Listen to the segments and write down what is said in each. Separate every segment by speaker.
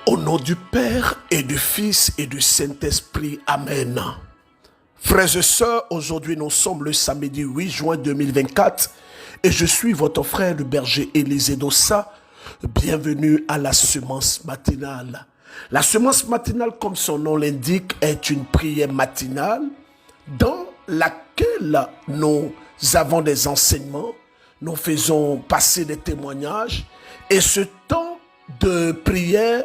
Speaker 1: Au nom du Père et du Fils et du Saint-Esprit. Amen. Frères et sœurs, aujourd'hui nous sommes le samedi 8 juin 2024 et je suis votre frère le berger Élisée Dossa. Bienvenue à la semence matinale. La semence matinale, comme son nom l'indique, est une prière matinale dans laquelle nous avons des enseignements, nous faisons passer des témoignages et ce temps de prière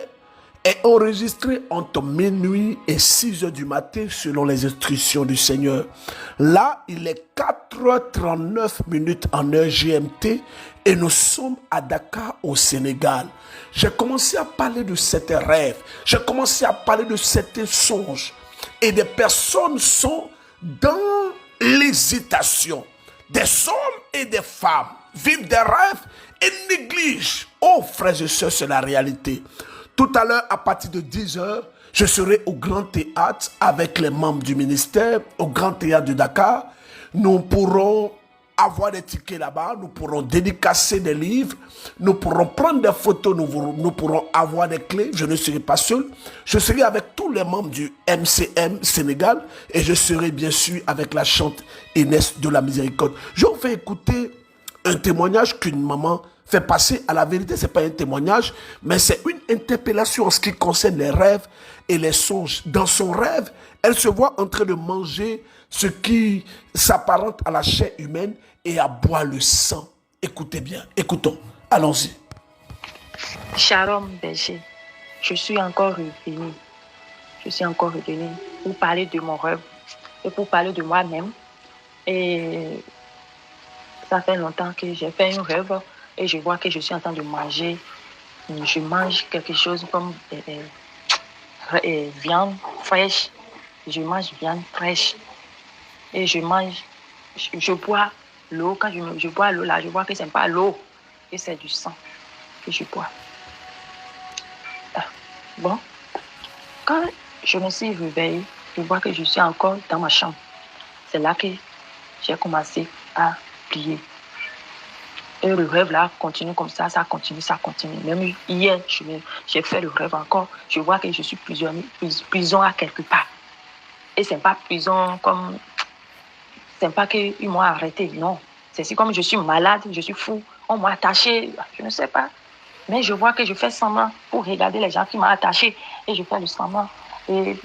Speaker 1: est enregistré entre minuit et 6 heures du matin selon les instructions du Seigneur. Là, il est 4h39 en heure GMT et nous sommes à Dakar au Sénégal. J'ai commencé à parler de certains rêves, j'ai commencé à parler de certains songes et des personnes sont dans l'hésitation. Des hommes et des femmes vivent des rêves et négligent. Oh frères et sœurs, c'est la réalité. Tout à l'heure, à partir de 10h, je serai au Grand Théâtre avec les membres du ministère, au Grand Théâtre de Dakar. Nous pourrons avoir des tickets là-bas, nous pourrons dédicacer des livres, nous pourrons prendre des photos, nous pourrons avoir des clés. Je ne serai pas seul. Je serai avec tous les membres du MCM Sénégal et je serai bien sûr avec la chante Inès de la Miséricorde. Je vous fais écouter un témoignage qu'une maman fait passer. À la vérité, ce n'est pas un témoignage, mais c'est une interpellation en ce qui concerne les rêves et les songes. Dans son rêve, elle se voit en train de manger ce qui s'apparente à la chair humaine et à boire le sang. Écoutez bien, écoutons, allons-y.
Speaker 2: Shalom berger, je suis encore revenu. Pour parler de mon rêve et pour parler de moi-même. Et ça fait longtemps que j'ai fait un rêve et je vois que je suis en train de manger. Je mange quelque chose comme viande fraîche. Je mange viande fraîche. Et je bois l'eau. Quand je bois l'eau là, je vois que ce n'est pas l'eau, que c'est du sang que je bois. Bon, quand je me suis réveillée, je vois que je suis encore dans ma chambre. C'est là que j'ai commencé à prier. Et le rêve là continue comme ça continue. Même hier, j'ai fait le rêve encore. Je vois que je suis prison à quelque part. Et c'est pas prison comme... C'est pas qu'ils m'ont arrêté, non. C'est si comme je suis malade, je suis fou, on m'a attaché, je ne sais pas. Mais je vois que je fais semblant pour regarder les gens qui m'ont attaché. Et je fais le semblant. Et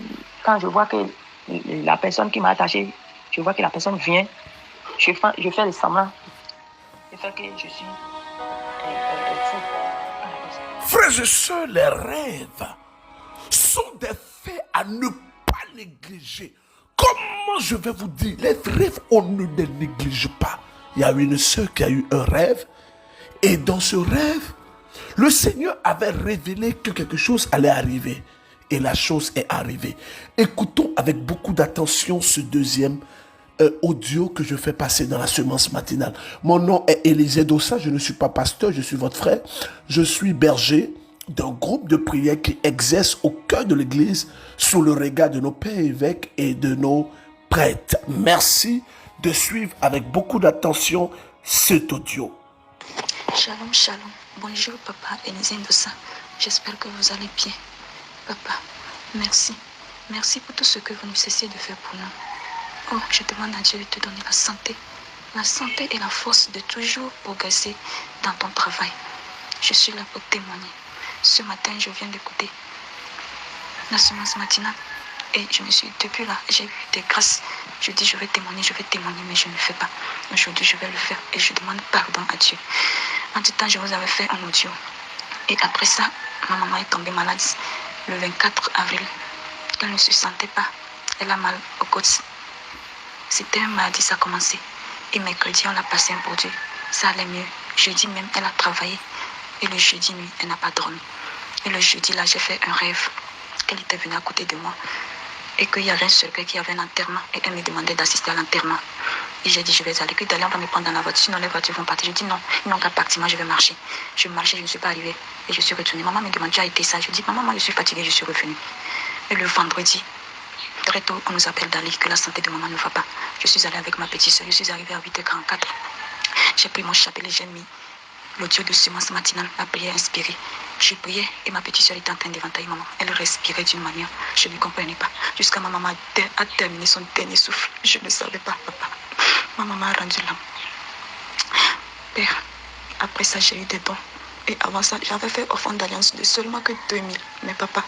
Speaker 2: quand je vois que la personne qui m'a attaché, je vois que la personne vient, je fais le semblant. Je fais que je suis fou.
Speaker 1: Frères et sœurs, les rêves sont des faits à ne pas négliger. Comment je vais vous dire, les rêves, on ne les néglige pas. Il y a une sœur qui a eu un rêve et dans ce rêve, le Seigneur avait révélé que quelque chose allait arriver et la chose est arrivée. Écoutons avec beaucoup d'attention ce deuxième audio que je fais passer dans la semence matinale. Mon nom est Élisée Dossa, je ne suis pas pasteur, je suis votre frère. Je suis berger d'un groupe de prière qui exerce au cœur de l'église sous le regard de nos pères évêques et de nos prêtres. Merci de suivre avec beaucoup d'attention cet audio.
Speaker 3: Shalom, shalom. Bonjour papa Élisée Dossa. J'espère que vous allez bien. Papa, merci. Merci pour tout ce que vous ne cessez de faire pour nous. Oh, je demande à Dieu de te donner la santé et la force de toujours progresser dans ton travail. Je suis là pour témoigner. Ce matin, je viens d'écouter la semence matinale et depuis là, j'ai eu des grâces. Je dis, je vais témoigner, mais je ne le fais pas. Aujourd'hui, je vais le faire et je demande pardon à Dieu. En tout temps, je vous avais fait un audio. Et après ça, ma maman est tombée malade le 24 avril. Elle ne se sentait pas. Elle a mal aux côtes. C'était un mardi, ça a commencé. Et mercredi, on l'a passé un produit. Ça allait mieux. Jeudi même, elle a travaillé. Et le jeudi nuit, elle n'a pas dormi. Et le jeudi là, j'ai fait un rêve qu'elle était venue à côté de moi. Et qu'il y avait un secret qui avait un enterrement. Et elle me demandait d'assister à l'enterrement. Et j'ai dit, je vais aller. Puis d'aller, on va me prendre dans la voiture. Sinon, les voitures vont partir. Je dis non, ils n'ont qu'à partir. Moi, je vais marcher. Je marchais, je ne suis pas arrivée. Et je suis retournée. Maman me demande, tu as été ça? Je dis, maman, moi, je suis fatiguée, je suis revenue. Et le vendredi, très tôt, on nous appelle d'aller, que la santé de maman ne va pas. Je suis allée avec ma petite soeur. Je suis arrivée à 8h44. J'ai pris mon chapelet, j'ai mis l'audio de semence matinale, la prière inspirée. Je priais et ma petite soeur était en train d'éventailler maman. Elle respirait d'une manière, je ne comprenais pas. Jusqu'à ma maman a terminé son dernier souffle. Je ne savais pas, papa. Ma maman a rendu l'âme. Père, après ça, j'ai eu des dons. Et avant ça, j'avais fait offrande d'alliance de seulement que 2000. Mais papa,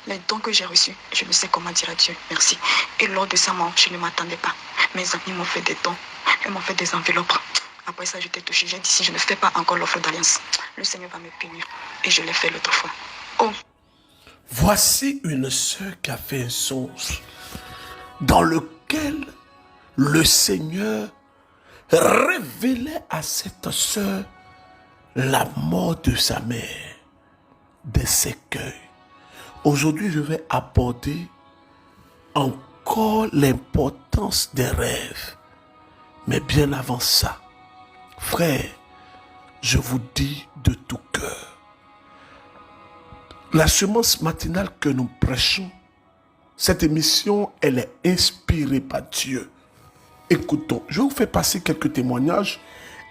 Speaker 3: les dons que j'ai reçus, je ne sais comment dire à Dieu merci. Et lors de ça, je ne m'attendais pas. Mes amis m'ont fait des dons. Ils m'ont fait des enveloppes. Après ça, j'étais touchée. J'ai dit, si je ne fais pas encore l'offre d'alliance, le Seigneur va me punir. Et je l'ai fait l'autre fois. Oh.
Speaker 1: Voici une sœur qui a fait un songe dans lequel le Seigneur révélait à cette sœur la mort de sa mère, des séquelles. Aujourd'hui, je vais aborder encore l'importance des rêves. Mais bien avant ça, frère, je vous dis de tout cœur, la semence matinale que nous prêchons, cette émission, elle est inspirée par Dieu. Écoutons, je vous fais passer quelques témoignages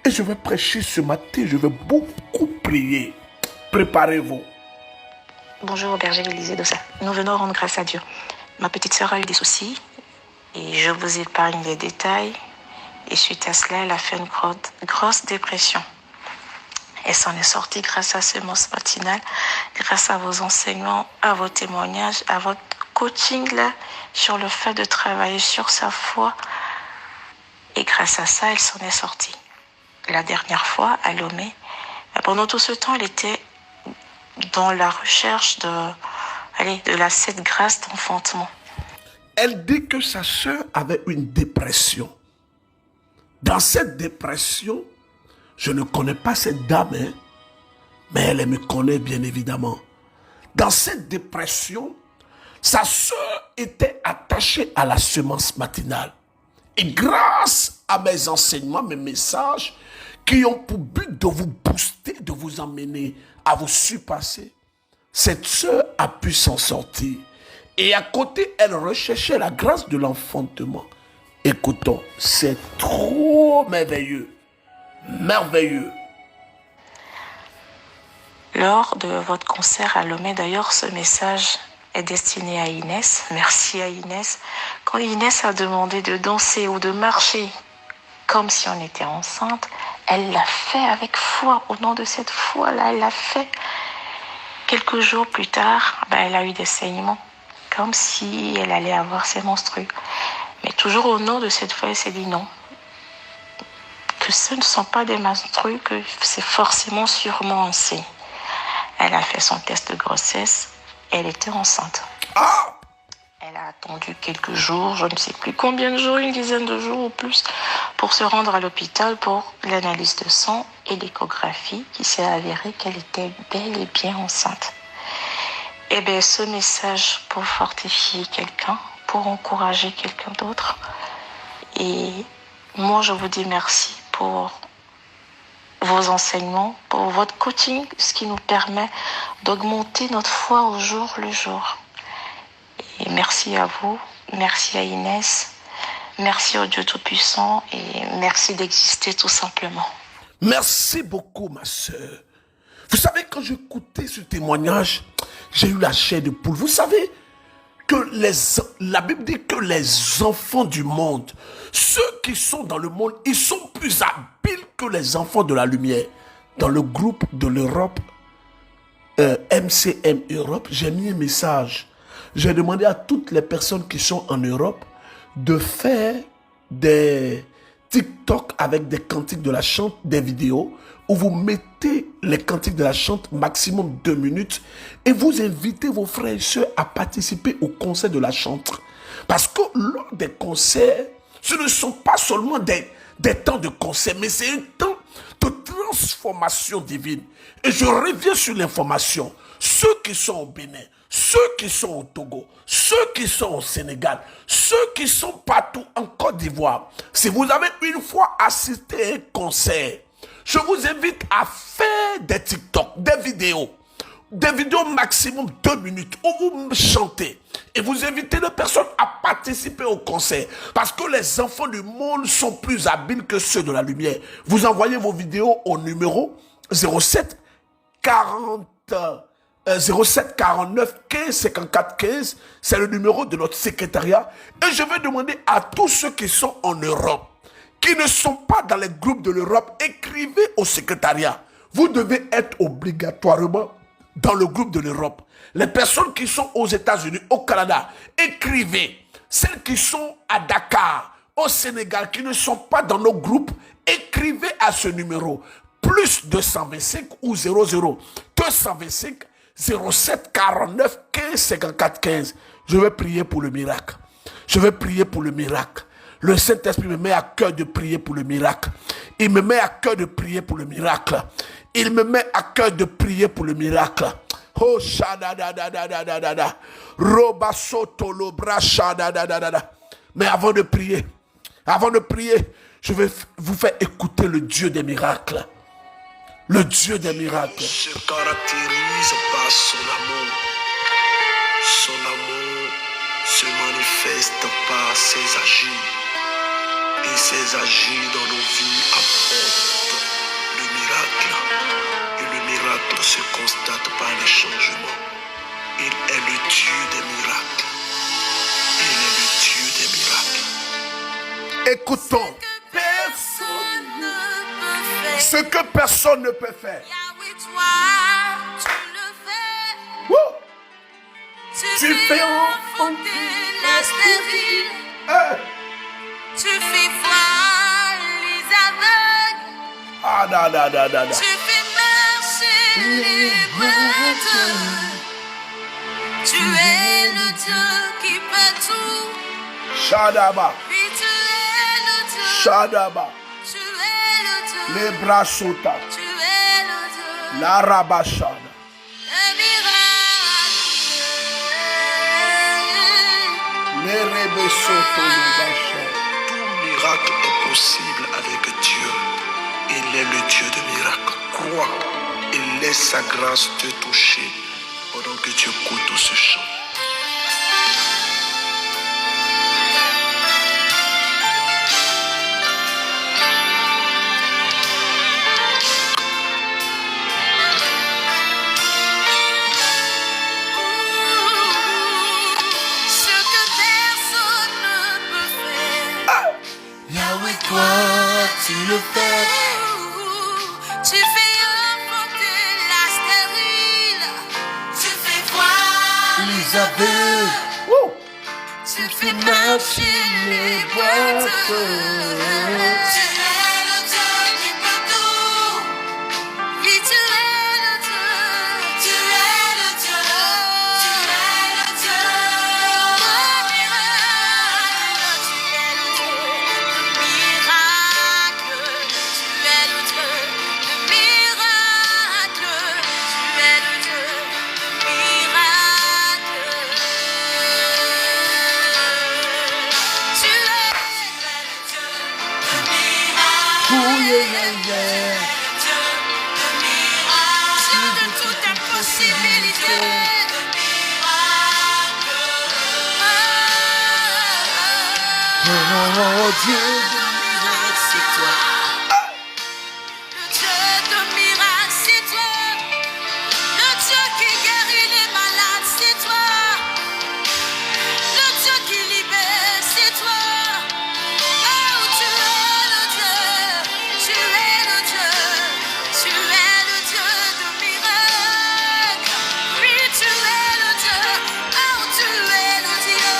Speaker 1: et je vais prêcher ce matin, je vais beaucoup prier. Préparez-vous.
Speaker 4: Bonjour, berger Élisée de ça. Nous venons rendre grâce à Dieu. Ma petite sœur a eu des soucis et je vous épargne les détails. Et suite à cela, elle a fait une grosse dépression. Elle s'en est sortie grâce à Semence Matinale, grâce à vos enseignements, à vos témoignages, à votre coaching là, sur le fait de travailler sur sa foi. Et grâce à ça, elle s'en est sortie. La dernière fois, à Lomé, pendant tout ce temps, elle était dans la recherche de la cette grâce d'enfantement.
Speaker 1: Elle dit que sa sœur avait une dépression. Dans cette dépression, je ne connais pas cette dame, mais elle me connaît bien évidemment. Dans cette dépression, sa sœur était attachée à la semence matinale. Et grâce à mes enseignements, mes messages, qui ont pour but de vous booster, de vous emmener à vous surpasser, cette sœur a pu s'en sortir. Et à côté, elle recherchait la grâce de l'enfantement. Écoutons, c'est trop merveilleux. Merveilleux.
Speaker 4: Lors de votre concert à Lomé, d'ailleurs, ce message est destiné à Inès. Merci à Inès. Quand Inès a demandé de danser ou de marcher comme si on était enceinte, elle l'a fait avec foi. Au nom de cette foi-là, elle l'a fait. Quelques jours plus tard, elle a eu des saignements, comme si elle allait avoir ses menstrues. Mais toujours au nom de cette foi, elle s'est dit non. Que ce ne sont pas des menstrues, que c'est forcément sûrement un signe. Elle a fait son test de grossesse, elle était enceinte. Elle a attendu quelques jours, je ne sais plus combien de jours, une dizaine de jours ou plus, pour se rendre à l'hôpital pour l'analyse de sang et l'échographie qui s'est avéré qu'elle était bel et bien enceinte. Eh bien, ce message pour fortifier quelqu'un, pour encourager quelqu'un d'autre. Et moi, je vous dis merci pour vos enseignements, pour votre coaching, ce qui nous permet d'augmenter notre foi au jour le jour. Et merci à vous, merci à Inès, merci au Dieu Tout-Puissant et merci d'exister tout simplement.
Speaker 1: Merci beaucoup, ma sœur. Vous savez, quand j'écoutais ce témoignage, j'ai eu la chair de poule. Vous savez que la Bible dit que les enfants du monde, ceux qui sont dans le monde, ils sont plus habiles que les enfants de la lumière. Dans le groupe de l'Europe, MCM Europe, j'ai mis un message. J'ai demandé à toutes les personnes qui sont en Europe de faire des TikTok avec des cantiques de la chante, des vidéos, où vous mettez les cantiques de la chante maximum 2 minutes et vous invitez vos frères et sœurs à participer au concert de la chante. Parce que lors des concerts, ce ne sont pas seulement des temps de concert, mais c'est un temps de transformation divine. Et je reviens sur l'information. Ceux qui sont au Bénin, ceux qui sont au Togo, ceux qui sont au Sénégal, ceux qui sont partout en Côte d'Ivoire, si vous avez une fois assisté à un concert, je vous invite à faire des TikTok, des vidéos maximum 2 minutes où vous chantez et vous invitez les personnes à participer au concert parce que les enfants du monde sont plus habiles que ceux de la lumière. Vous envoyez vos vidéos au numéro 07 40 07 49 15 54 15. C'est le numéro de notre secrétariat. Et je vais demander à tous ceux qui sont en Europe, qui ne sont pas dans les groupes de l'Europe, écrivez au secrétariat. Vous devez être obligatoirement dans le groupe de l'Europe. Les personnes qui sont aux États-Unis, au Canada, écrivez. Celles qui sont à Dakar, au Sénégal, qui ne sont pas dans nos groupes, écrivez à ce numéro. Plus 225 ou 00 225 07 49 15 54 15. Je vais prier pour le miracle. Je vais prier pour le miracle. Le Saint-Esprit me met à cœur de prier pour le miracle. Il me met à cœur de prier pour le miracle. Il me met à cœur de prier pour le miracle. Oh, shadadadadadadada. Roba soto lo bra shadadadadada. Mais avant de prier, je vais vous faire écouter le Dieu des miracles. Le Dieu des miracles.
Speaker 5: Se caractérise par son amour. Son amour se manifeste par ses agirs. Et ses agirs dans nos vies apportent le miracle. Et le miracle se constate par les changements. Il est le Dieu des miracles. Il est le Dieu des miracles.
Speaker 1: Écoutons. Ce que personne ne peut faire. Wouh! Tu fais enfanter la stérile.
Speaker 6: Tu fais voir les aveugles.
Speaker 1: Ah, da, da, da, da, da.
Speaker 6: Tu fais marcher les boiteux. Tu es le Dieu qui peut tout.
Speaker 1: Shadaba.
Speaker 6: Oui, tu es le Dieu.
Speaker 1: Shadaba.
Speaker 6: Tu es le Dieu.
Speaker 1: Les bras sota.
Speaker 6: Tu es le Dieu.
Speaker 1: La rabashana.
Speaker 6: Le miracle.
Speaker 1: Les rebesoto le bachana.
Speaker 5: Tout miracle est possible avec Dieu. Il est le Dieu de miracles. Crois et laisse sa grâce te toucher pendant que tu écoutes ce chant.
Speaker 6: Ce que personne ne peut faire.
Speaker 5: Yahweh, toi, tu le fais.
Speaker 6: Tu fais enfanter la stérile. Tu fais voir
Speaker 5: Les aveugles,
Speaker 1: Wouh!
Speaker 6: Tu fais marcher les boiteux. Tu es le Dieu qui peut tout. Oui, tu es le Dieu. Tu es le Dieu. Tu es le Dieu. Le miracle. Tu es le Dieu. Le miracle. Tu es le Dieu. Le miracle. Tu es le Dieu. Le miracle. Tu es le Dieu. Le miracle.
Speaker 1: Ouh, yeah, yeah, yeah.
Speaker 6: Dieu, le miracle. Dieu de toute impossibilité. Le miracle.
Speaker 1: Oh, Dieu.
Speaker 6: Le miracle, c'est toi. Le Dieu de miracle, c'est toi. Le Dieu qui guérit les malades, c'est toi. Le Dieu qui libère, c'est toi. Oh, tu es le Dieu. Tu es le Dieu. Tu es le Dieu de miracle. Oui, tu es le Dieu. Oh, tu es le Dieu.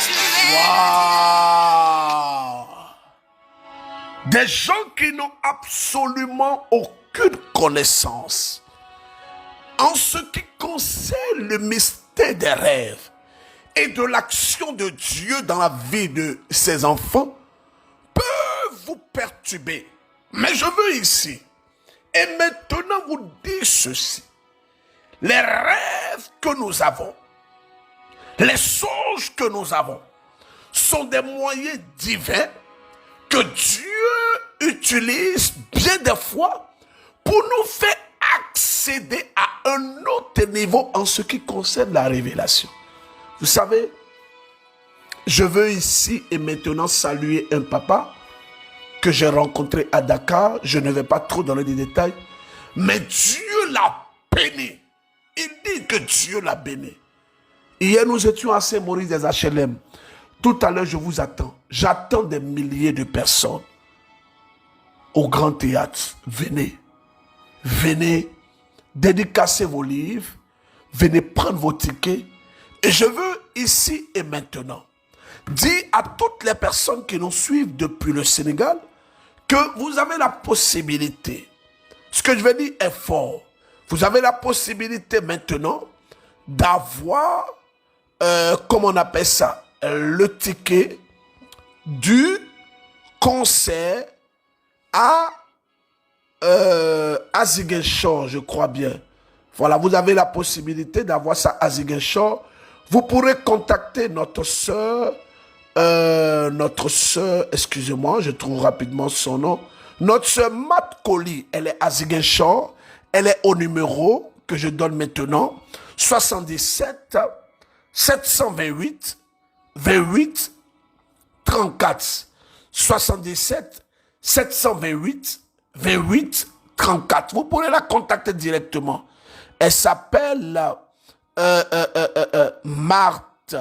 Speaker 6: Tu es
Speaker 1: Waouh! Des gens qui n'ont absolument aucune connaissance en ce qui concerne le mystère des rêves et de l'action de Dieu dans la vie de ses enfants peuvent vous perturber. Mais je veux ici et maintenant vous dire ceci. Les rêves que nous avons, les songes que nous avons, sont des moyens divins que Dieu utilise bien des fois pour nous faire accéder à un autre niveau en ce qui concerne la révélation. Vous savez, je veux ici et maintenant saluer un papa que j'ai rencontré à Dakar. Je ne vais pas trop donner des détails, Mais Dieu l'a béni. Il dit que Dieu l'a béni. Hier, nous étions à Saint-Maurice des HLM. Tout à l'heure, je vous attends. J'attends des milliers de personnes au Grand Théâtre. Venez. Venez dédicacer vos livres. Venez prendre vos tickets. Et je veux ici et maintenant dire à toutes les personnes qui nous suivent depuis le Sénégal que vous avez la possibilité. Ce que je vais dire est fort. Vous avez la possibilité maintenant d'avoir, comment on appelle ça, le ticket du concert à Ziguinchor, je crois bien. Voilà, vous avez la possibilité d'avoir ça à Ziguinchor. Vous pourrez contacter notre sœur, excusez-moi, je trouve rapidement son nom. Notre sœur Mat Koli, elle est à Ziguinchor. Elle est au numéro que je donne maintenant, 77 728 28 34. 77 728 28 34. Vous pourrez la contacter directement. Elle s'appelle Marthe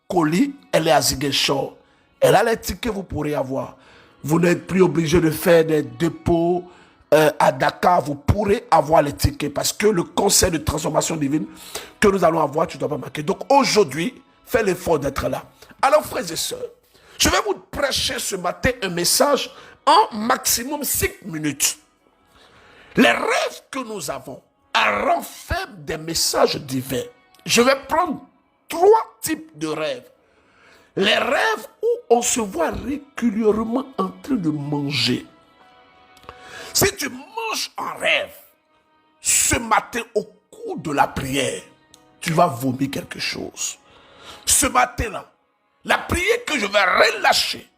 Speaker 1: Koli. Elle est à Ziguinchor. Elle a les tickets, vous pourrez avoir. Vous n'êtes plus obligé de faire des dépôts à Dakar. Vous pourrez avoir les tickets parce que le conseil de transformation divine que nous allons avoir, tu ne dois pas manquer. Donc aujourd'hui, fais l'effort d'être là. Alors frères et sœurs, je vais vous prêcher ce matin un message en maximum 5 minutes. Les rêves que nous avons renferment des messages divins. Je vais prendre 3 types de rêves. Les rêves où on se voit régulièrement en train de manger. Si tu manges en rêve, ce matin au cours de la prière, tu vas vomir quelque chose. Ce matin-là, la prière que je vais relâcher,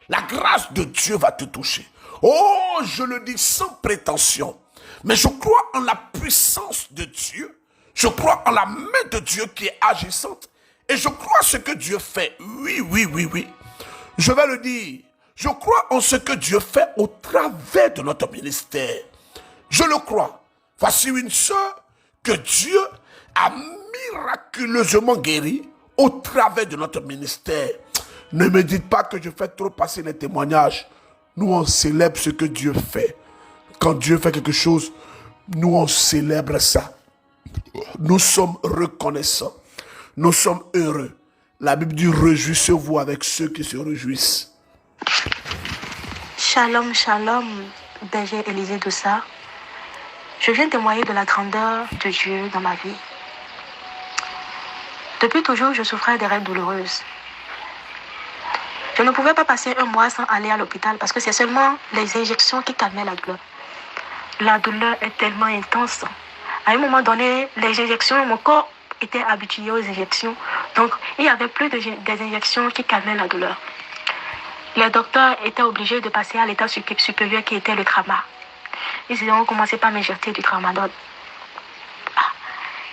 Speaker 1: la grâce de Dieu va te toucher. Oh, je le dis sans prétention, mais je crois en la puissance de Dieu. Je crois en la main de Dieu qui est agissante. Et je crois ce que Dieu fait. Oui. Je vais le dire. Je crois en ce que Dieu fait au travers de notre ministère. Je le crois. Voici une sœur que Dieu a miraculeusement guérie au travers de notre ministère. Ne me dites pas que je fais trop passer les témoignages. Nous, on célèbre ce que Dieu fait. Quand Dieu fait quelque chose, nous, on célèbre ça. Nous sommes reconnaissants. Nous sommes heureux. La Bible dit, réjouissez-vous avec ceux qui se réjouissent.
Speaker 4: Shalom, shalom, berger Élisée Dossa. Je viens témoigner de la grandeur de Dieu dans ma vie. Depuis toujours, je souffrais des rêves douloureuses. Je ne pouvais pas passer un mois sans aller à l'hôpital parce que c'est seulement les injections qui calmaient la douleur. La douleur est tellement intense. À un moment donné, les injections, mon corps était habitué aux injections. Donc, il n'y avait plus des injections qui calmaient la douleur. Les docteurs étaient obligés de passer à l'état supérieur qui était le trauma. Ils ont commencé par m'injecter du tramadol.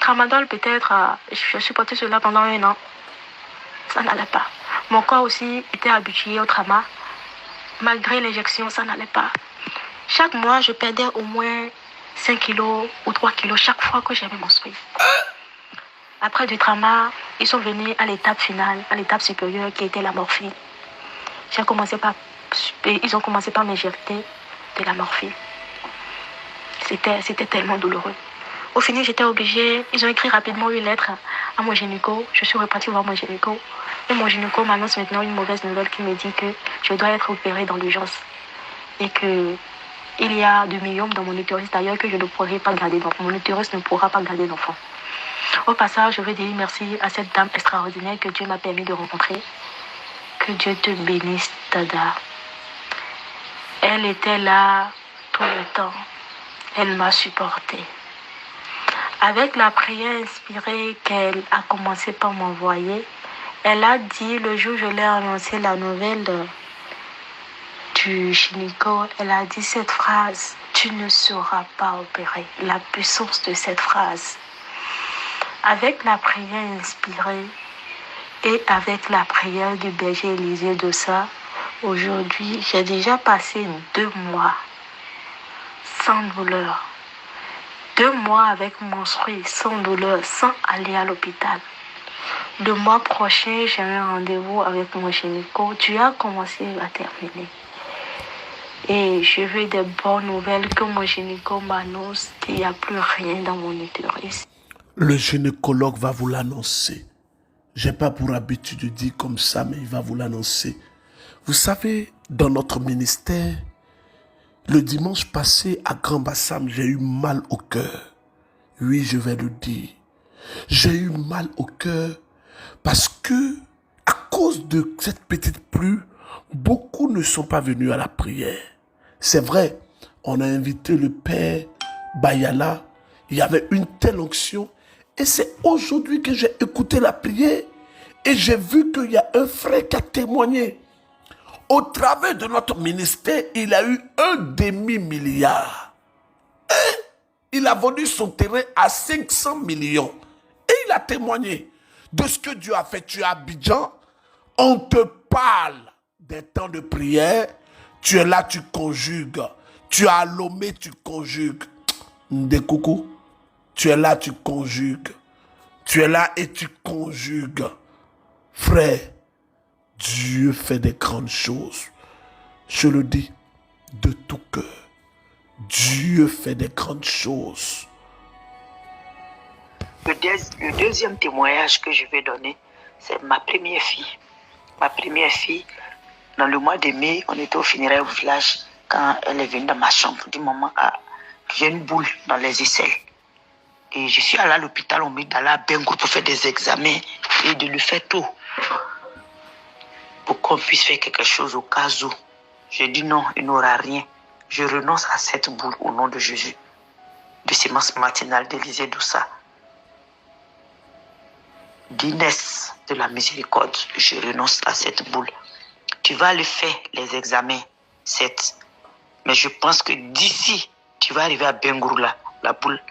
Speaker 4: Tramadol, peut-être, je supportais cela pendant 1 an. Ça n'allait pas. Mon corps aussi était habitué au trauma. Malgré l'injection, ça n'allait pas. Chaque mois, je perdais au moins 5 kilos ou 3 kilos chaque fois que j'avais menstrué. Après du trauma, ils sont venus à l'étape finale, à l'étape supérieure qui était la morphine. Ils ont commencé par m'injecter de la morphine. C'était tellement douloureux. Au final, j'étais obligée, ils ont écrit rapidement une lettre à mon gynéco. Je suis repartie voir mon gynéco. Et mon gynéco m'annonce maintenant une mauvaise nouvelle qui me dit que je dois être opérée dans l'urgence. Et que il y a du myome dans mon utérus d'ailleurs que je ne pourrai pas garder d'enfant. Mon utérus ne pourra pas garder d'enfant. Au passage, je veux dire merci à cette dame extraordinaire que Dieu m'a permis de rencontrer. Que Dieu te bénisse, Dada. Elle était là tout le temps. Elle m'a supportée. Avec la prière inspirée qu'elle a commencé par m'envoyer, elle a dit, le jour où je l'ai annoncé la nouvelle du gynéco, elle a dit cette phrase, tu ne seras pas opéré. La puissance de cette phrase. Avec la prière inspirée et avec la prière du berger Élisée Dossa, aujourd'hui, j'ai déjà passé 2 mois sans douleur. 2 mois avec menstrues, sans douleur, sans aller à l'hôpital. Le mois prochain, j'ai un rendez-vous avec mon gynéco. Tu as commencé à terminer. Et je veux des bonnes nouvelles que mon gynéco m'annonce qu'il n'y a plus rien dans mon utérus.
Speaker 1: Le gynécologue va vous l'annoncer. J'ai pas pour habitude de dire comme ça, mais il va vous l'annoncer. Vous savez, dans notre ministère, le dimanche passé à Grand Bassam, j'ai eu mal au cœur. Oui, je vais le dire. J'ai eu mal au cœur parce que, à cause de cette petite pluie, beaucoup ne sont pas venus à la prière. C'est vrai, on a invité le père Bayala. Il y avait une telle onction. Et c'est aujourd'hui que j'ai écouté la prière et j'ai vu qu'il y a un frère qui a témoigné. Au travers de notre ministère, il a eu 1,5 milliard. Et il a vendu son terrain à 500 millions. Et il a témoigné de ce que Dieu a fait. Tu es à Abidjan, on te parle des temps de prière. Tu es là, tu conjugues. Tu es à Lomé, tu conjugues. Ndekoukou, tu es là, tu conjugues. Tu es là et tu conjugues. Frère, Dieu fait des grandes choses. Je le dis de tout cœur. Dieu fait des grandes choses.
Speaker 2: Le deuxième témoignage que je vais donner, c'est ma première fille. Ma première fille, dans le mois de mai, on était au funérailles au village. Quand elle est venue dans ma chambre, du moment j'ai une boule dans les aisselles. Et je suis allé à l'hôpital, on m'a dit d'aller à Bengo pour faire des examens et de lui faire tout. Pour qu'on puisse faire quelque chose au cas où. J'ai dit non, il n'aura rien. Je renonce à cette boule au nom de Jésus. De sémence matinale d'Élisée Doussa. D'Inès de la miséricorde, je renonce à cette boule. Tu vas aller faire les examens, 7. Mais je pense que d'ici, tu vas arriver à Bengourou là, la boule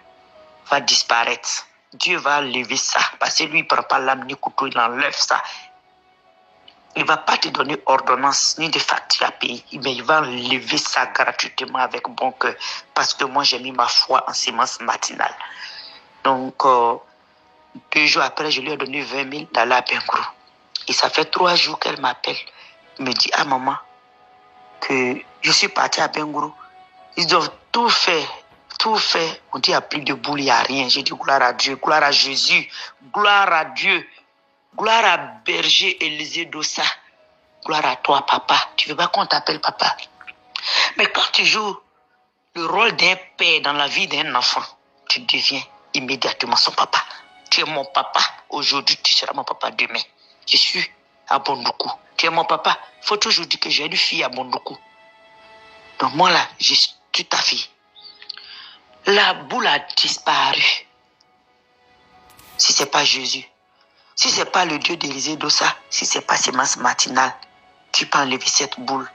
Speaker 2: va disparaître. Dieu va lever ça. Parce que lui, il ne prend pas l'âme ni couteau, il enlève ça. Il ne va pas te donner ordonnance ni de facture à payer. Mais il va enlever ça gratuitement avec bon cœur. Parce que moi, j'ai mis ma foi en sémence matinale. Donc, 2 jours après, je lui ai donné 20 000 d'aller à Bengourou. Et ça fait 3 jours qu'elle m'appelle. Elle me dit, ah maman, que je suis parti à Bengourou. Ils doivent tout faire. Tout fait. On dit, il n'y a plus de boule, il n'y a rien. J'ai dit, gloire à Dieu, gloire à Jésus, gloire à Dieu, gloire à berger Élisée Doussa, gloire à toi, papa. Tu ne veux pas qu'on t'appelle papa. Mais quand tu joues le rôle d'un père dans la vie d'un enfant, tu deviens immédiatement son papa. Tu es mon papa. Aujourd'hui, tu seras mon papa demain. Je suis à Bondoukou. Tu es mon papa. Il faut toujours dire que j'ai une fille à Bondoukou. Donc moi là, je suis ta fille. La boule a disparu. Si ce n'est pas Jésus, si ce n'est pas le Dieu d'Élisée Doussa, si ce n'est pas sémence matinale, tu peux enlever cette boule.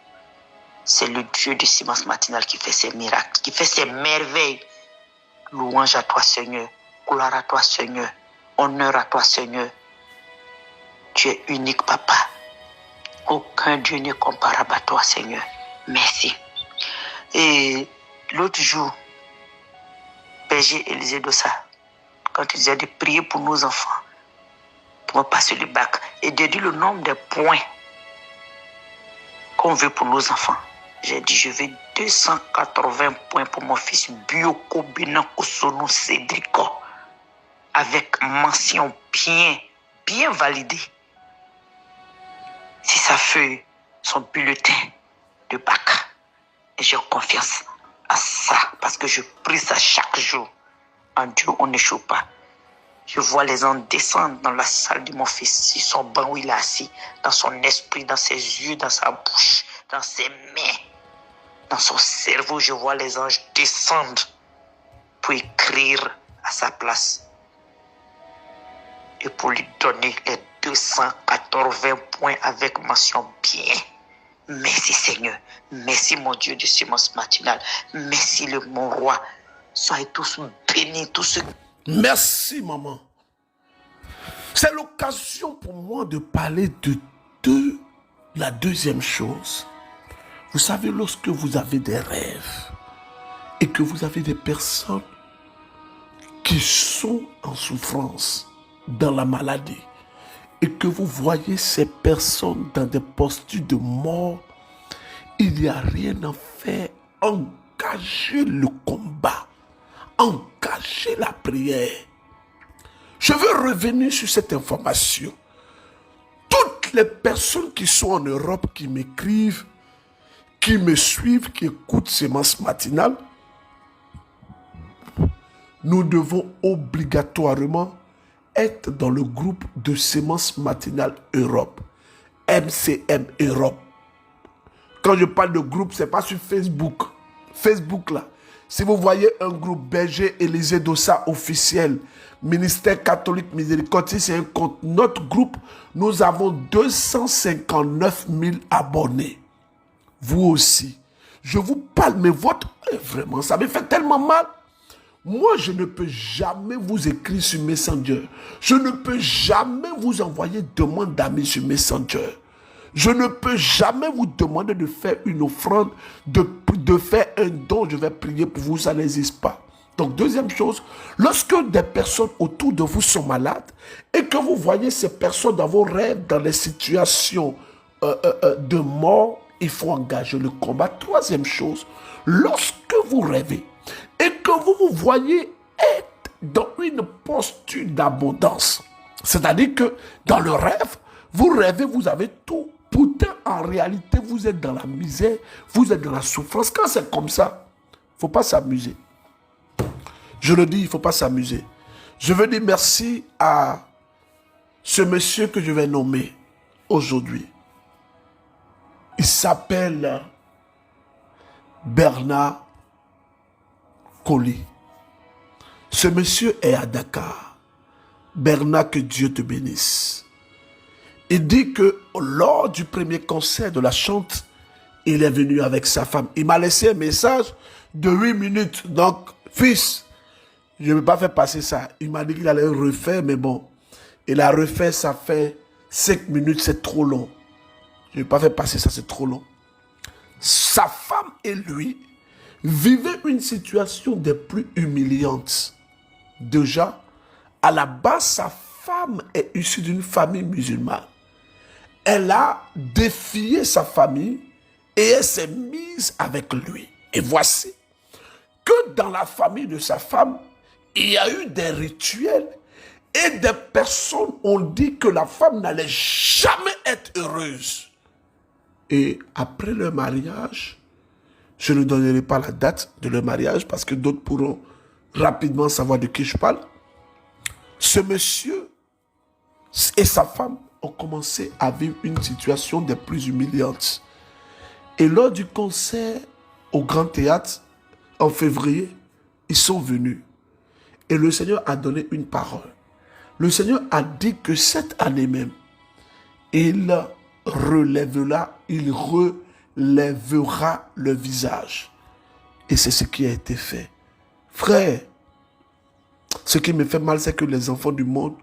Speaker 2: C'est le Dieu de sémence matinale qui fait ses miracles, qui fait ses merveilles. Louange à toi, Seigneur. Gloire à toi, Seigneur. Honneur à toi, Seigneur. Tu es unique, papa. Aucun Dieu n'est comparable à toi, Seigneur. Merci. Et l'autre jour, berger Élisée Doussa, quand il disait de prier pour nos enfants, pour passer le bac, et de dire le nombre de points qu'on veut pour nos enfants. J'ai dit, je veux 280 points pour mon fils Bioko Benan Kosono Cédrico, avec mention bien validée. Si ça fait son bulletin de bac, et j'ai confiance à ça, parce que je prie ça chaque jour. En Dieu, on n'échoue pas. Je vois les anges descendre dans la salle de mon fils, sur son banc où il est assis, dans son esprit, dans ses yeux, dans sa bouche, dans ses mains, dans son cerveau. Je vois les anges descendre pour écrire à sa place et pour lui donner les 280 points avec mention bien. Merci Seigneur, merci mon Dieu de sémence matinale, merci mon roi. Soyez tous bénis, tous ceux.
Speaker 1: Merci maman. C'est l'occasion pour moi de parler de la deuxième chose. Vous savez, lorsque vous avez des rêves et que vous avez des personnes qui sont en souffrance, dans la maladie, et que vous voyez ces personnes dans des postures de mort, il n'y a rien à faire. Engagez le combat. Engagez la prière. Je veux revenir sur cette information. Toutes les personnes qui sont en Europe, qui m'écrivent, qui me suivent, qui écoutent Sémence Matinale, nous devons obligatoirement être dans le groupe de Sémence Matinale Europe. MCM Europe. Quand je parle de groupe, ce n'est pas sur Facebook. Facebook là. Si vous voyez un groupe Berger Élysée Dossa officiel, Ministère catholique miséricorde, si c'est un compte, notre groupe, nous avons 259 000 abonnés. Vous aussi. Je vous parle, mais votre... Vraiment, ça me fait tellement mal. Moi, je ne peux jamais vous écrire sur Messenger. Je ne peux jamais vous envoyer demande d'amis sur Messenger. Je ne peux jamais vous demander de faire une offrande, de faire un don. Je vais prier pour vous, ça n'existe pas. Donc, deuxième chose, lorsque des personnes autour de vous sont malades et que vous voyez ces personnes dans vos rêves, dans les situations de mort, il faut engager le combat. Troisième chose, lorsque vous rêvez et que vous vous voyez être dans une posture d'abondance, c'est-à-dire que dans le rêve, vous rêvez, vous avez tout. Pourtant, en réalité, vous êtes dans la misère, vous êtes dans la souffrance. Quand c'est comme ça, il ne faut pas s'amuser. Je le dis, il ne faut pas s'amuser. Je veux dire merci à ce monsieur que je vais nommer aujourd'hui. Il s'appelle Bernard Colli. Ce monsieur est à Dakar. Bernard, que Dieu te bénisse. Il dit que lors du premier concert de la chante, il est venu avec sa femme. Il m'a laissé un message de 8 minutes. Donc, fils, je ne vais pas faire passer ça. Il m'a dit qu'il allait refaire, mais bon, il a refait, ça fait 5 minutes, c'est trop long. Je ne vais pas faire passer ça, c'est trop long. Sa femme et lui vivaient une situation des plus humiliantes. Déjà, à la base, sa femme est issue d'une famille musulmane. Elle a défié sa famille et elle s'est mise avec lui. Et voici que dans la famille de sa femme, il y a eu des rituels et des personnes ont dit que la femme n'allait jamais être heureuse. Et après le mariage, je ne donnerai pas la date de leur mariage parce que d'autres pourront rapidement savoir de qui je parle. Ce monsieur et sa femme ont commencé à vivre une situation des plus humiliantes. Et lors du concert au Grand Théâtre, en février, ils sont venus. Et le Seigneur a donné une parole. Le Seigneur a dit que cette année même, il relèvera le visage. Et c'est ce qui a été fait. Frère, ce qui me fait mal, c'est que les enfants du monde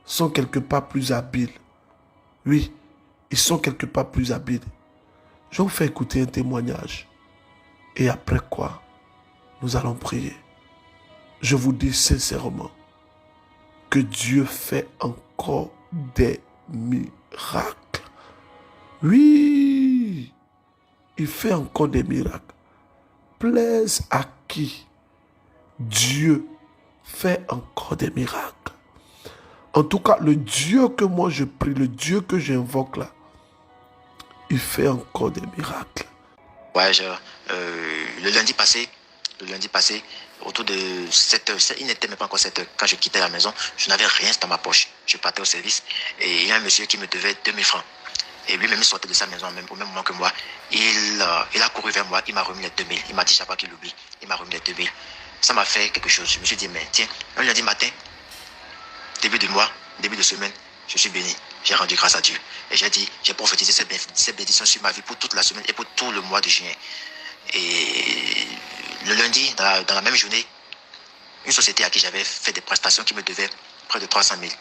Speaker 1: sont quelque part plus habiles. Oui, ils sont quelque part plus habiles. Je vais vous faire écouter un témoignage. Et après quoi, nous allons prier. Je vous dis sincèrement que Dieu fait encore des miracles. Oui, il fait encore des miracles. Plaise à qui? Dieu fait encore des miracles. En tout cas, le Dieu que moi je prie, le Dieu que j'invoque là, il fait encore des miracles.
Speaker 7: Ouais, le lundi passé, autour de 7 heures, il n'était même pas encore 7 heures. Quand je quittais la maison, je n'avais rien dans ma poche. Je partais au service et il y a un monsieur qui me devait 2000 francs. Et lui-même, il sortait de sa maison au même moment que moi. Il a couru vers moi, il m'a remis les 2000. Il m'a dit, chaque fois qu'il oublie, il m'a remis les 2000. Ça m'a fait quelque chose. Je me suis dit, mais tiens, un lundi matin, début de mois, début de semaine, je suis béni. J'ai rendu grâce à Dieu. Et j'ai dit, j'ai prophétisé cette bénédiction sur ma vie pour toute la semaine et pour tout le mois de juin. Et le lundi, dans la même journée, une société à qui j'avais fait des prestations qui me devait près de 300 000.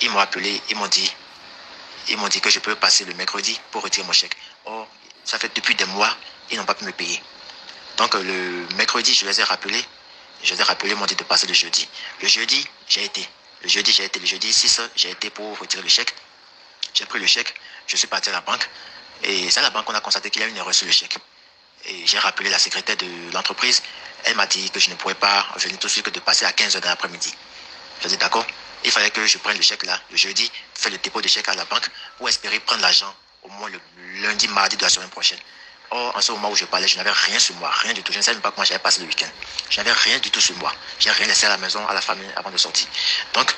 Speaker 7: Ils m'ont appelé, ils m'ont dit que je peux passer le mercredi pour retirer mon chèque. Or, ça fait depuis des mois, ils n'ont pas pu me payer. Donc le mercredi, je les ai rappelés. Je les ai rappelés, ils m'ont dit de passer le jeudi. Le jeudi, j'ai été. Le jeudi 6, j'ai été pour retirer le chèque. J'ai pris le chèque, je suis parti à la banque. Et c'est à la banque qu'on a constaté qu'il y a une erreur sur le chèque. Et j'ai rappelé la secrétaire de l'entreprise. Elle m'a dit que je ne pourrais pas venir tout de suite, que de passer à 15h dans l'après-midi. Je dis d'accord. Il fallait que je prenne le chèque là, le jeudi, faire le dépôt de chèque à la banque pour espérer prendre l'argent au moins le lundi, mardi de la semaine prochaine. Or, en ce moment où je parlais, je n'avais rien sur moi, rien du tout. Je ne savais même pas comment j'avais passé le week-end. Je n'avais rien du tout sur moi. J'ai rien laissé à la maison, à la famille, avant de sortir. Donc,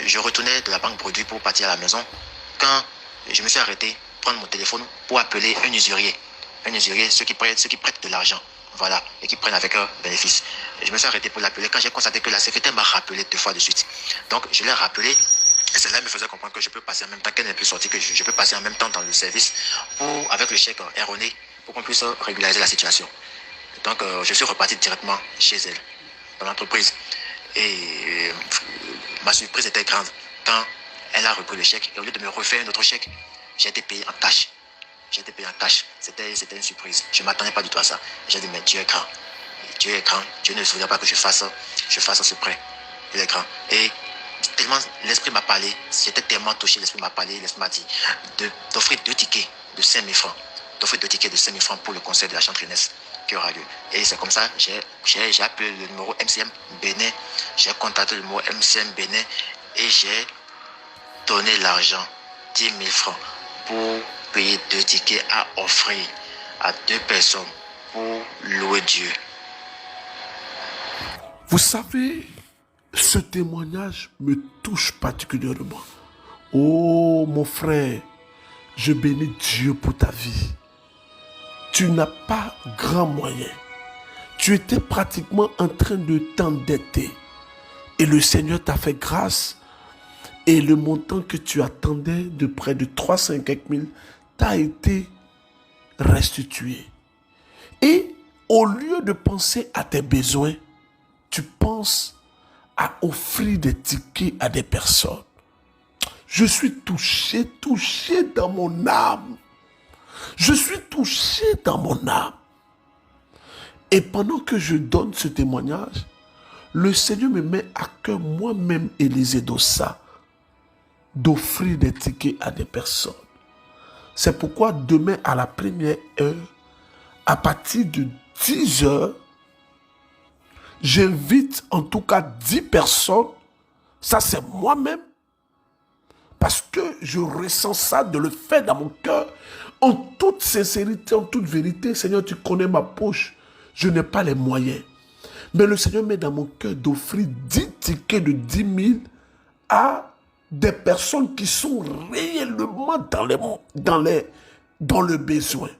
Speaker 7: je retournais de la banque produit pour partir à la maison. Quand je me suis arrêté, prendre mon téléphone pour appeler un usurier. Un usurier, ceux qui prêtent de l'argent. Voilà, et qui prennent avec un bénéfice. Et je me suis arrêté pour l'appeler quand j'ai constaté que la secrétaire m'a rappelé 2 fois de suite. Donc, je l'ai rappelé. Et celle-là me faisait comprendre que je peux passer en même temps, qu'elle n'est plus sortie, que je peux passer en même temps dans le service avec le chèque erroné pour qu'on puisse régulariser la situation. Donc, je suis reparti directement chez elle, dans l'entreprise. Et ma surprise était grande quand elle a repris le chèque. Et au lieu de me refaire un autre chèque, j'ai été payé en cash. J'ai été payé en cash. C'était une surprise. Je ne m'attendais pas du tout à ça. J'ai dit, mais Dieu est grand. Dieu est grand. Dieu ne voudrait pas que je fasse ce prêt. Il est grand. Et tellement l'esprit m'a parlé, j'étais tellement touché, l'esprit m'a parlé, l'esprit m'a dit d'offrir 2 tickets de 5 000 francs. D'offrir 2 tickets de 5 000 francs pour le concert de la chanteresse qui aura lieu. Et c'est comme ça, j'ai appelé le numéro MCM Bénin, j'ai contacté le numéro MCM Bénin et j'ai donné l'argent, 10 000 francs, pour payer 2 tickets à offrir à 2 personnes pour louer Dieu.
Speaker 1: Vous savez, ce témoignage me touche particulièrement. Oh mon frère, je bénis Dieu pour ta vie. Tu n'as pas grand moyen. Tu étais pratiquement en train de t'endetter. Et le Seigneur t'a fait grâce. Et le montant que tu attendais de près de 300 000 t'a été restitué. Et au lieu de penser à tes besoins, tu penses à offrir des tickets à des personnes. Je suis touché dans mon âme. Je suis touché dans mon âme. Et pendant que je donne ce témoignage, le Seigneur me met à cœur moi-même, Élisée Dossa, d'offrir des tickets à des personnes. C'est pourquoi demain à la première heure, à partir de 10 heures, j'invite en tout cas 10 personnes. Ça, c'est moi-même. Parce que je ressens ça, de le faire dans mon cœur, en toute sincérité, en toute vérité. Seigneur, tu connais ma poche. Je n'ai pas les moyens. Mais le Seigneur met dans mon cœur d'offrir 10 tickets de 10 000 à des personnes qui sont réellement dans le besoin.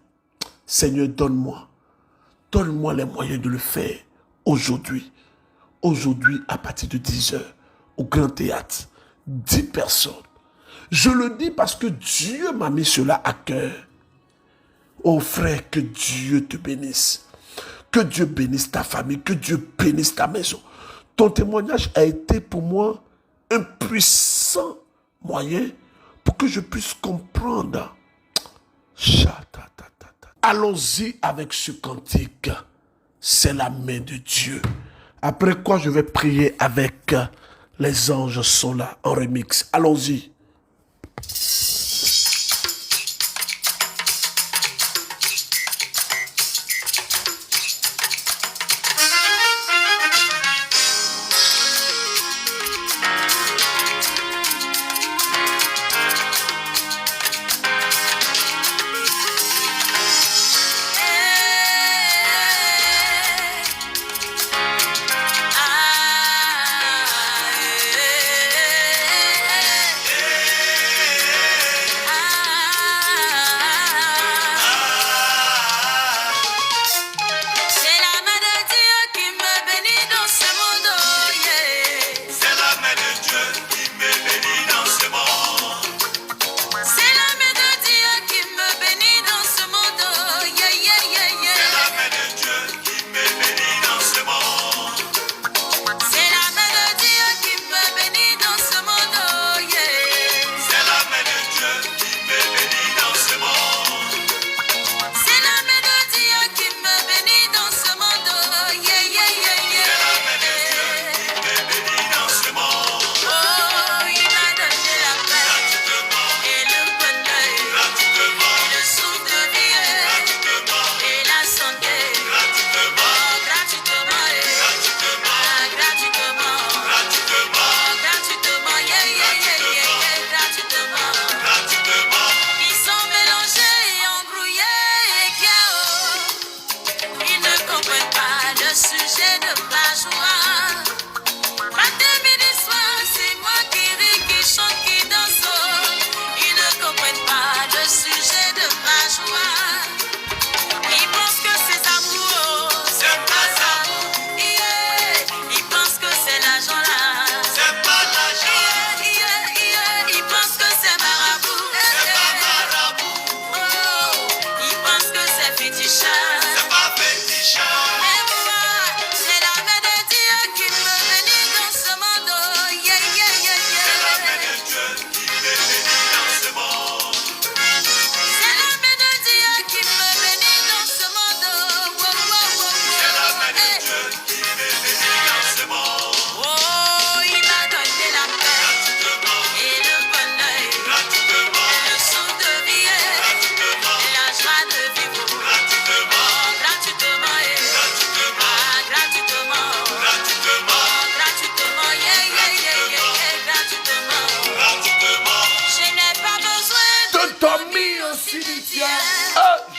Speaker 1: Seigneur, donne-moi les moyens de le faire aujourd'hui. Aujourd'hui, à partir de 10 heures, au Grand Théâtre, 10 personnes. Je le dis parce que Dieu m'a mis cela à cœur. Oh frère, que Dieu te bénisse. Que Dieu bénisse ta famille, que Dieu bénisse ta maison. Ton témoignage a été pour moi un puissant moyen pour que je puisse comprendre. Allons-y avec ce cantique. C'est la main de Dieu. Après quoi, je vais prier avec Les Anges sont là en remix. Allons-y.
Speaker 6: Ah,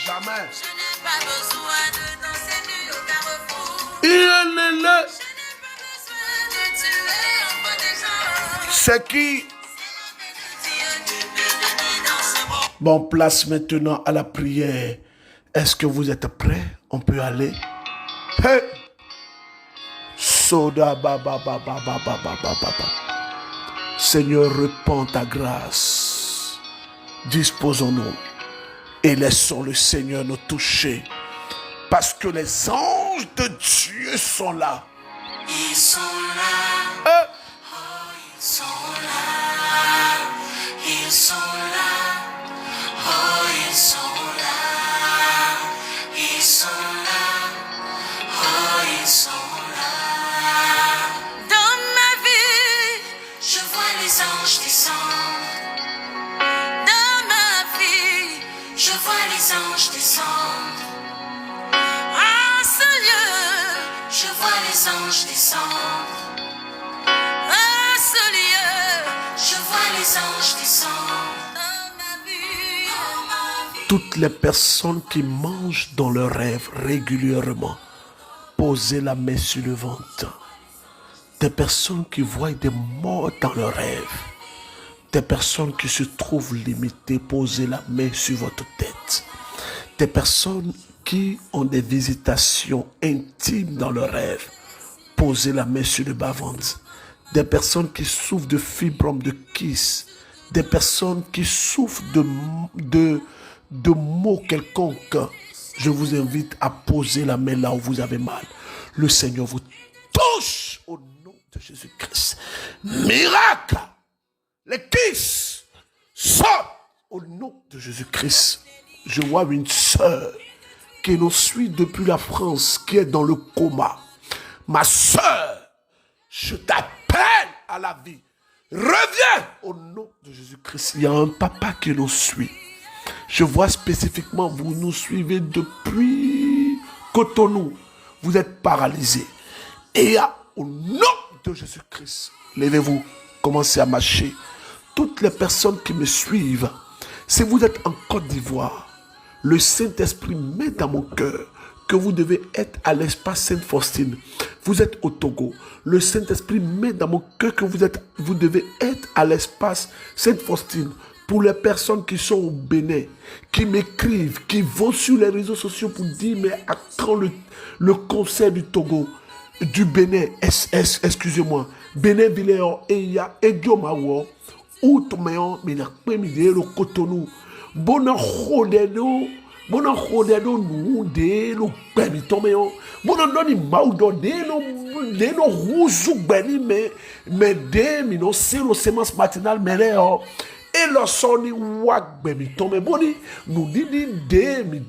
Speaker 1: Jamais.
Speaker 6: Je n'ai pas besoin de danser nu au carrefour.
Speaker 1: Il est
Speaker 6: Je n'ai pas besoin de tuer enfant des gens.
Speaker 1: C'est qui?
Speaker 6: Dieu qui me bénit dans ce monde.
Speaker 1: Bon, place maintenant à la prière. Est-ce que vous êtes prêts? On peut aller. Hey! Soda ba ba ba ba ba ba ba ba ba ba. Seigneur, répands ta grâce. Disposons-nous et laissons le Seigneur nous toucher. Parce que les anges de Dieu sont là.
Speaker 6: Ils sont là,
Speaker 1: Hey!
Speaker 6: ils sont là, ils sont là, oh ils sont là, ils sont là, oh ils sont là. Dans ma vie, je vois les anges descendre. Dans ma vie, je vois les anges descendre. En ce lieu, je vois les anges descendre. En ce lieu, je vois les anges descendre. Dans ma vie,
Speaker 1: Toutes les personnes qui mangent dans leurs rêves régulièrement, posez la main sur le ventre. Des personnes qui voient des morts dans leurs rêves. Des personnes qui se trouvent limitées, posez la main sur votre tête. Des personnes qui ont des visitations intimes dans leurs rêves, posez la main sur le bas-ventre. Des personnes qui souffrent de fibrome de Kiss. Des personnes qui souffrent de maux quelconques. Je vous invite à poser la main là où vous avez mal. Le Seigneur vous touche au nom de Jésus-Christ. Miracle! Les Kiss sortent au nom de Jésus-Christ. Je vois une sœur qui nous suit depuis la France, qui est dans le coma. Ma sœur, je t'appelle à la vie. Reviens au nom de Jésus-Christ. Il y a un papa qui nous suit. Je vois spécifiquement, vous nous suivez depuis Cotonou. Vous êtes paralysé. Et au nom de Jésus-Christ, levez-vous, commencez à marcher. Toutes les personnes qui me suivent, si vous êtes en Côte d'Ivoire, le Saint-Esprit met dans mon cœur que vous devez être à l'espace Sainte-Faustine. Vous êtes au Togo. Le Saint-Esprit met dans mon cœur que vous devez être à l'espace Sainte-Faustine. Pour les personnes qui sont au Bénin, qui m'écrivent, qui vont sur les réseaux sociaux pour dire mais à quand le concert du Togo, du Bénin, excusez-moi, Bénin Villéon, Eya, Egyomawo, Outoméon, Minakpemide, le Cotonou, Bona Rodeno, nous, de lo Beni Toméon, Bona Doni Maudo, de no Rouzou Beni, mais de Mino, c'est le sémence matinale, mais là, et le son wak bemi tombe boni nous dit de mi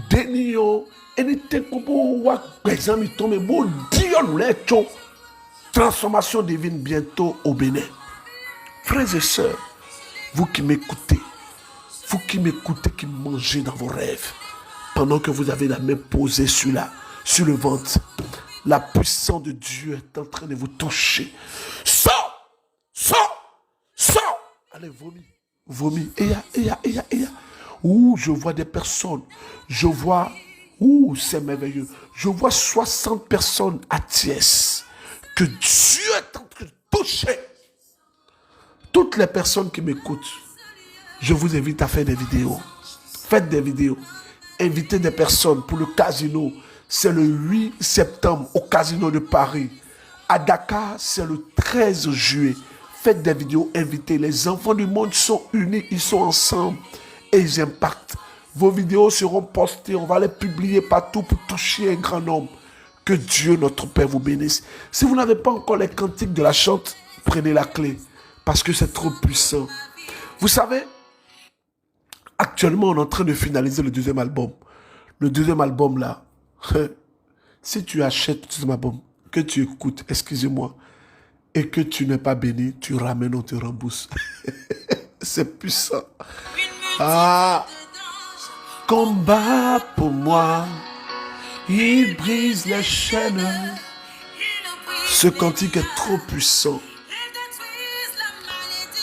Speaker 1: denio anything kobo wak bezami tombe bon dio nous les chon transformation divine bientôt au Bénin. Frères et sœurs, vous qui m'écoutez, qui mangez dans vos rêves, pendant que vous avez la main posée sur le ventre, la puissance de Dieu est en train de vous toucher. Sors! Allez, vomis. Ouh, je vois des personnes. Ouh, c'est merveilleux. Je vois 60 personnes à Thiès. Que Dieu est en train de toucher. Toutes les personnes qui m'écoutent, je vous invite à faire des vidéos. Faites des vidéos. Invitez des personnes pour le casino. C'est le 8 septembre au casino de Paris. À Dakar, c'est le 13 juillet. Faites des vidéos, invitez. Les enfants du monde sont unis, ils sont ensemble et ils impactent. Vos vidéos seront postées, on va les publier partout pour toucher un grand nombre. Que Dieu, notre Père, vous bénisse. Si vous n'avez pas encore les cantiques de la chante, prenez la clé parce que c'est trop puissant. Vous savez, actuellement, on est en train de finaliser le deuxième album. Le deuxième album, là, si tu achètes le deuxième album, que tu écoutes, excusez-moi, et que tu n'es pas béni, tu ramènes, on te rembourse. C'est puissant. Ah, combat pour moi, il brise les chaînes. Ce cantique est trop puissant.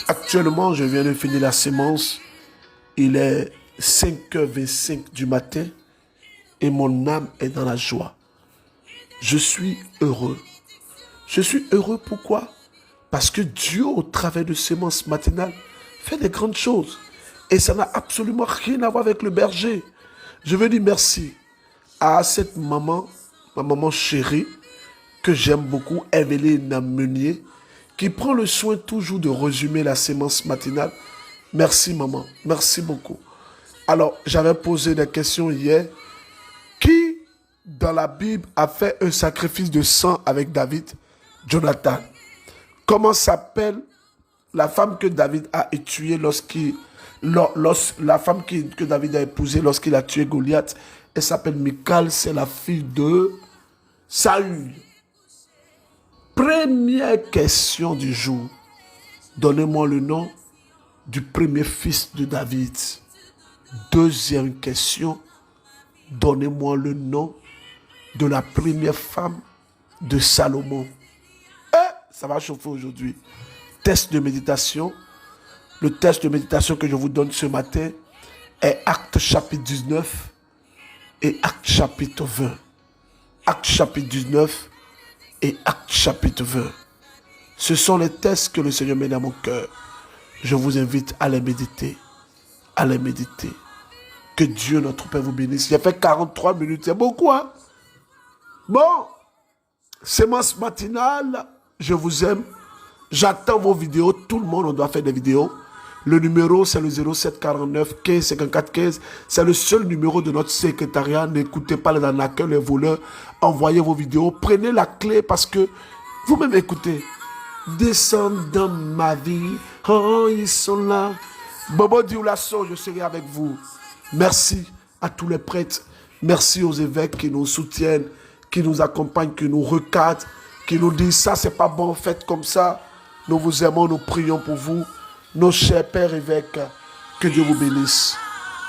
Speaker 1: Actuellement, je viens de finir la sémence Il est 5h25 du matin et mon âme est dans la joie. Je suis heureux. Je suis heureux pourquoi? Parce que Dieu, au travers de Sémence matinale, fait des grandes choses. Et ça n'a absolument rien à voir avec le berger. Je veux dire merci à cette maman, ma maman chérie, que j'aime beaucoup, Evelyne Meunier, qui prend le soin toujours de résumer la sémence matinale. Merci maman, merci beaucoup. Alors, j'avais posé des questions hier. Qui, dans la Bible, a fait un sacrifice de sang avec David? Jonathan. Comment s'appelle la femme que David a tuée la femme que David a épousée lorsqu'il a tué Goliath? Elle s'appelle Michal, c'est la fille de Saül. Première question du jour. Donnez-moi le nom du premier fils de David. Deuxième question. Donnez-moi le nom de la première femme de Salomon. Ça va chauffer aujourd'hui. Test de méditation. Le test de méditation que je vous donne ce matin est Actes chapitre 19 et Actes chapitre 20. Actes chapitre 19 et Actes chapitre 20. Ce sont les tests que le Seigneur met dans mon cœur. Je vous invite à les méditer. À les méditer. Que Dieu, notre Père, vous bénisse. J'ai fait 43 minutes. C'est beaucoup, hein? Bon. Sémence matinale. Je vous aime. J'attends vos vidéos. Tout le monde, on doit faire des vidéos. Le numéro, c'est le 0749 15 54 15. C'est le seul numéro de notre secrétariat. N'écoutez pas les arnaqueurs, les voleurs. Envoyez vos vidéos. Prenez la clé parce que vous-même écoutez. Descends dans ma vie. Oh, ils sont là. Bobo Dioulasso, je serai avec vous. Merci à tous les prêtres. Merci aux évêques qui nous soutiennent, qui nous accompagnent, qui nous recadrent, qui nous disent ça, c'est pas bon, faites comme ça. Nous vous aimons, nous prions pour vous. Nos chers pères évêques, que Dieu vous bénisse.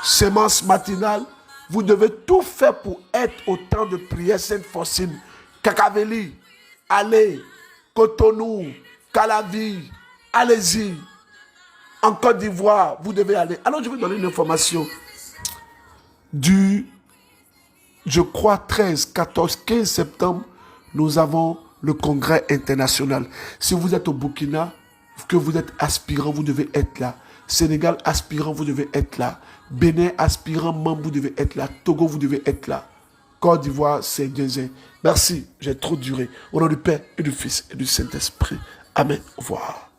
Speaker 1: Sémence matinale, vous devez tout faire pour être au temps de prière Sainte-Faustine, Kakaveli, allez, Cotonou, Calavi, allez-y. En Côte d'Ivoire, vous devez aller. Alors je vais donner une information. Je crois, 13, 14, 15 septembre, nous avons le congrès international. Si vous êtes au Burkina, que vous êtes aspirant, vous devez être là. Sénégal aspirant, vous devez être là. Bénin aspirant, membre, vous devez être là. Togo, vous devez être là. Côte d'Ivoire, c'est Dieu. Merci, j'ai trop duré. Au nom du Père et du Fils et du Saint-Esprit. Amen. Au revoir.